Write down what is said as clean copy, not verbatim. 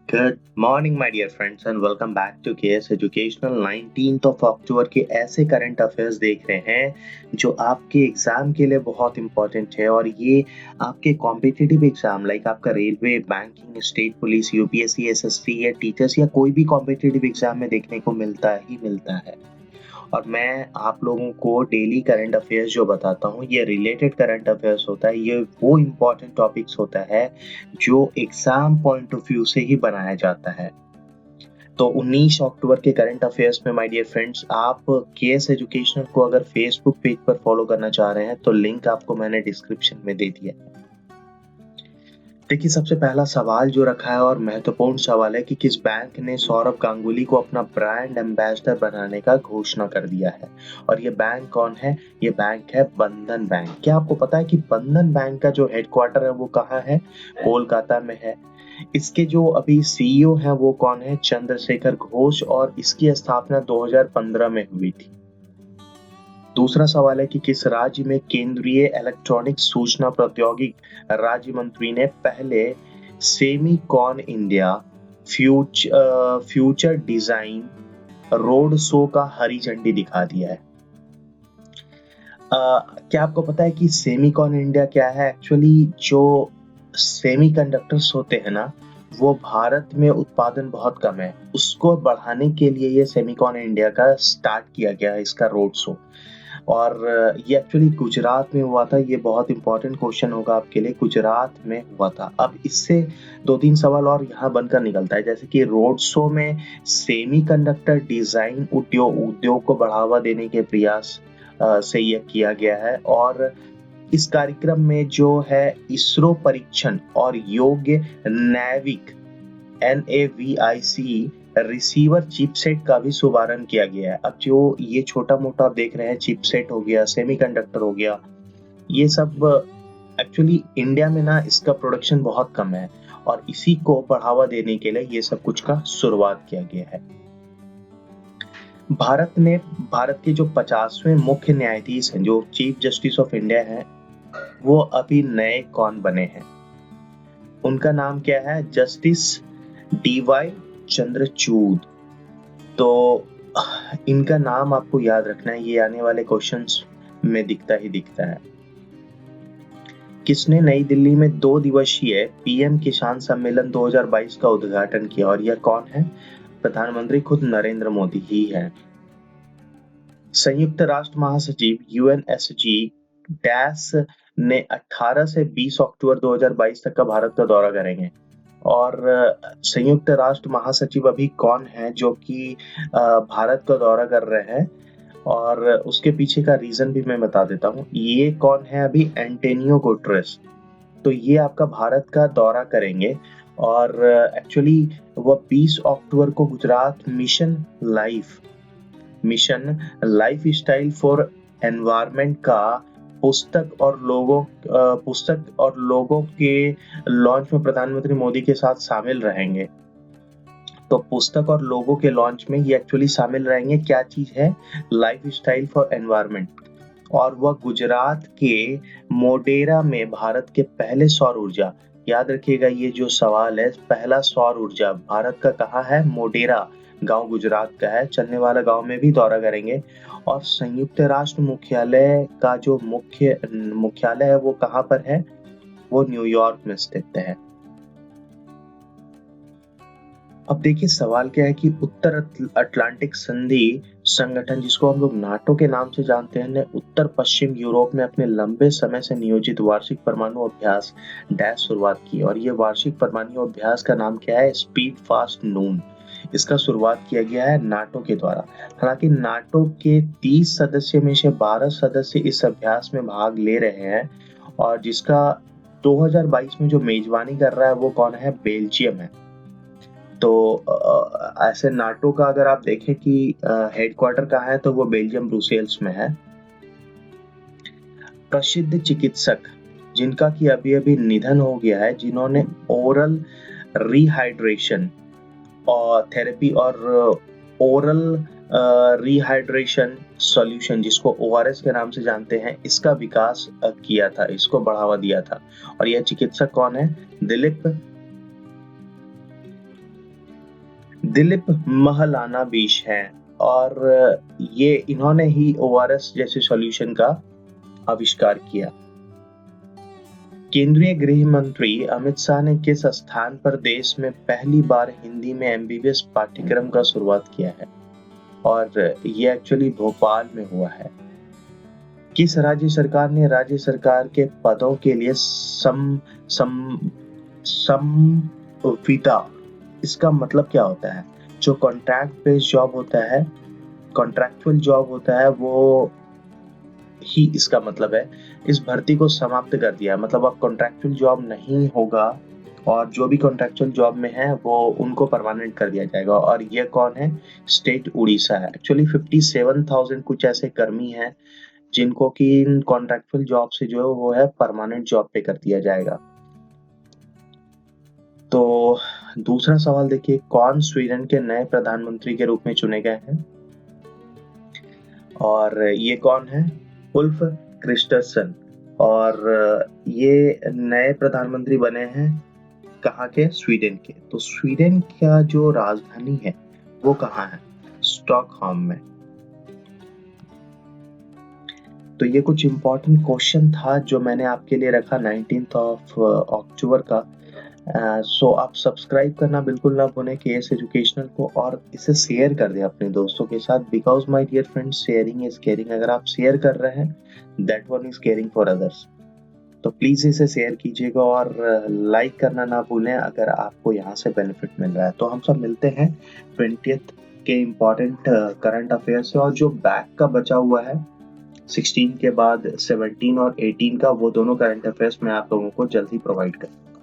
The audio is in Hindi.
Good morning, my dear friends, and welcome back to KS Educational। 19th of अक्टूबर के ऐसे करंट अफेयर्स देख रहे हैं जो आपके एग्जाम के लिए बहुत इंपॉर्टेंट है और ये आपके कॉम्पिटिटिव एग्जाम लाइक आपका railway, banking, state police, UPSC, SSC या टीचर्स या कोई भी कॉम्पिटिटिव एग्जाम में देखने को मिलता है। और मैं आप लोगों को डेली करंट अफेयर्स जो बताता हूँ ये रिलेटेड करंट अफेयर्स होता है। ये वो इम्पोर्टेंट टॉपिक्स होता है जो एग्जाम पॉइंट ऑफ व्यू से ही बनाया जाता है। तो 19 अक्टूबर के करंट अफेयर्स में माय डियर फ्रेंड्स, आप केएस एजुकेशनल को अगर फेसबुक पेज पर फॉलो करना चाह रहे हैं तो लिंक आपको मैंने डिस्क्रिप्शन में दे दिया है। देखिए, सबसे पहला सवाल जो रखा है और महत्वपूर्ण सवाल है कि किस बैंक ने सौरव गांगुली को अपना ब्रांड एम्बेसडर बनाने का घोषणा कर दिया है। और ये बैंक कौन है? ये बैंक है बंधन बैंक। क्या आपको पता है कि बंधन बैंक का जो हेडक्वार्टर है वो कहाँ है? कोलकाता में है। इसके जो अभी सीईओ हैं वो कौन है? चंद्रशेखर घोष। और इसकी स्थापना 2015 में हुई थी। दूसरा सवाल है कि किस राज्य में केंद्रीय इलेक्ट्रॉनिक सूचना प्रौद्योगिकी राज्य मंत्री ने पहले Semicon India future design road show का हरी झंडी दिखा दिया है? क्या आपको पता है कि सेमीकॉन इंडिया क्या है? एक्चुअली जो सेमीकंडक्टर्स होते हैं ना, वो भारत में उत्पादन बहुत कम है। उसको बढ़ाने के लिए ये सेमीकॉन इंडिया का स्टार्ट किया गया है, इसका रोड शो। और ये एक्चुअली गुजरात में हुआ था। ये बहुत इंपॉर्टेंट क्वेश्चन होगा आपके लिए। गुजरात में हुआ था। अब इससे 2-3 सवाल और यहाँ बनकर निकलता है, जैसे कि रोड शो में सेमीकंडक्टर डिजाइन उद्योग को बढ़ावा देने के प्रयास से यह किया गया है। और इस कार्यक्रम में जो है इसरो परीक्षण और योग्य नैविक NAVIC रिसीवर चिपसेट का भी शुभारंभ किया गया है। अब जो ये छोटा मोटा आप देख रहे हैं, चिपसेट हो गया, सेमीकंडक्टर हो गया, ये सब एक्चुअली इंडिया में ना इसका प्रोडक्शन बहुत कम है और इसी को बढ़ावा देने के लिए ये सब कुछ का शुरुआत किया गया है। भारत के जो 50वें मुख्य न्यायाधीश हैं, जो चीफ जस्टिस ऑफ इंडिया हैं, वो अभी नए कौन बने हैं? उनका नाम क्या है? Justice DY Chandrachud. तो इनका नाम आपको याद रखना है, ये आने वाले क्वेश्चंस में दिखता है। किसने नई दिल्ली में 2 दिवसीय PM किसान सम्मेलन 2022 का उद्घाटन किया? और यह कौन है? प्रधानमंत्री खुद नरेंद्र मोदी ही है। संयुक्त राष्ट्र महासचिव UNSG डैश ने 18 से 20 अक्टूबर 2022 तक का भारत का दौरा करेंगे। और संयुक्त राष्ट्र महासचिव अभी कौन है जो कि भारत का दौरा कर रहे हैं? और उसके पीछे का रीजन भी मैं बता देता हूँ। ये कौन है अभी? Antonio Guterres. तो ये आपका भारत का दौरा करेंगे। और एक्चुअली वो 20 अक्टूबर को Gujarat mission life style for environment का पुस्तक और लोगों के लॉन्च में प्रधानमंत्री मोदी के साथ शामिल रहेंगे। तो पुस्तक और लोगों के लॉन्च में ये एक्चुअली शामिल रहेंगे। क्या चीज है? Life style for environment. और वह गुजरात के मोढेरा में भारत के पहले सौर ऊर्जा, याद रखिएगा ये जो सवाल है, पहला सौर ऊर्जा भारत का कहाँ है? मोढेरा गांव गुजरात का है। चलने वाला गांव में भी दौरा करेंगे। और संयुक्त राष्ट्र मुख्यालय का जो मुख्यालय है वो कहाँ पर है? वो न्यूयॉर्क में स्थित है। अब देखिए, सवाल क्या है कि उत्तर अटलांटिक संधि संगठन, जिसको हम लोग नाटो के नाम से जानते हैं, ने उत्तर पश्चिम यूरोप में अपने लंबे समय से नियोजित वार्षिक परमाणु अभ्यास डैश शुरुआत की। और ये वार्षिक परमाणु अभ्यास का नाम क्या है? स्पीड फास्ट नून। इसका शुरुआत किया गया है नाटो के द्वारा। हालांकि नाटो के 30 सदस्य में से 12 सदस्य इस अभ्यास में भाग ले रहे हैं। और जिसका 2022 में जो मेजबानी कर रहा है वो कौन है? बेल्जियम है। तो ऐसे नाटो का अगर आप देखें कि हेडक्वार्टर कहाँ है तो वो बेल्जियम ब्रुसेल्स में है। प्रसिद्ध चिकित्सक जिनका कि अभी निधन हो गया है, जिन्होंने ओरल रिहाइड्रेशन और थेरेपी और ओरल रिहाइड्रेशन सॉल्यूशन, जिसको ORS के नाम से जानते हैं, इसका विकास किया था, इसको बढ़ावा दिया था। और यह चिकित्सक कौन है? दिलीप दिलीप महलाना बीश हैं और ये इन्होंने ही ORS जैसे सॉल्यूशन का आविष्कार किया। केंद्रीय गृह मंत्री अमित शाह ने किस स्थान पर देश में पहली बार हिंदी में MBBS पाठ्यक्रम का शुरुआत किया है? और ये एक्चुअली भोपाल में हुआ है। किस राज्य सरकार ने राज्य सरकार के पदों के लिए संविदा, इसका मतलब क्या होता है? जो कॉन्ट्रैक्ट बेस्ड जॉब होता है, कॉन्ट्रैक्चुअल जॉब होता है, वो ही इसका मतलब है। इस भर्ती को समाप्त कर दिया, मतलब अब कॉन्ट्रैक्चुअल जॉब नहीं होगा और जो भी कॉन्ट्रैक्चुअल जॉब में है वो उनको परमानेंट कर दिया जाएगा। और ये कौन है? स्टेट उड़ीसा है। एक्चुअली 57,000 कुछ ऐसे कर्मी हैं जिनको कि इन कॉन्ट्रैक्चुअल जॉब से जो वो है परमानेंट जॉब पे कर दिया जाएगा। तो दूसरा सवाल देखिए, कौन स्वीडन के नए प्रधानमंत्री के रूप में चुने गए हैं? और ये कौन है? Ulf Kristersson. और ये नए प्रधानमंत्री बने हैं कहाँ के? स्वीडन के। तो स्वीडन का जो राजधानी है वो कहाँ है? स्टॉकहोम में। तो ये कुछ इम्पोर्टेंट क्वेश्चन था जो मैंने आपके लिए रखा 19 अक्टूबर का। सो आप सब्सक्राइब करना बिल्कुल ना भूलें केएस एजुकेशनल को, और इसे शेयर कर दें अपने दोस्तों के साथ, because my dear friends, sharing is caring. अगर आप शेयर कर रहे हैं, that one is caring for others. तो प्लीज इसे शेयर कीजिएगा और लाइक करना ना भूलें अगर आपको यहाँ से बेनिफिट मिल रहा है। तो हम सब मिलते हैं 20th के इम्पोर्टेंट करंट अफेयर से, और जो बैक का बचा हुआ है 16 के बाद 17 और 18 का, वो दोनों करंट अफेयर्स मैं आप लोगों को जल्दी प्रोवाइड करूंगा।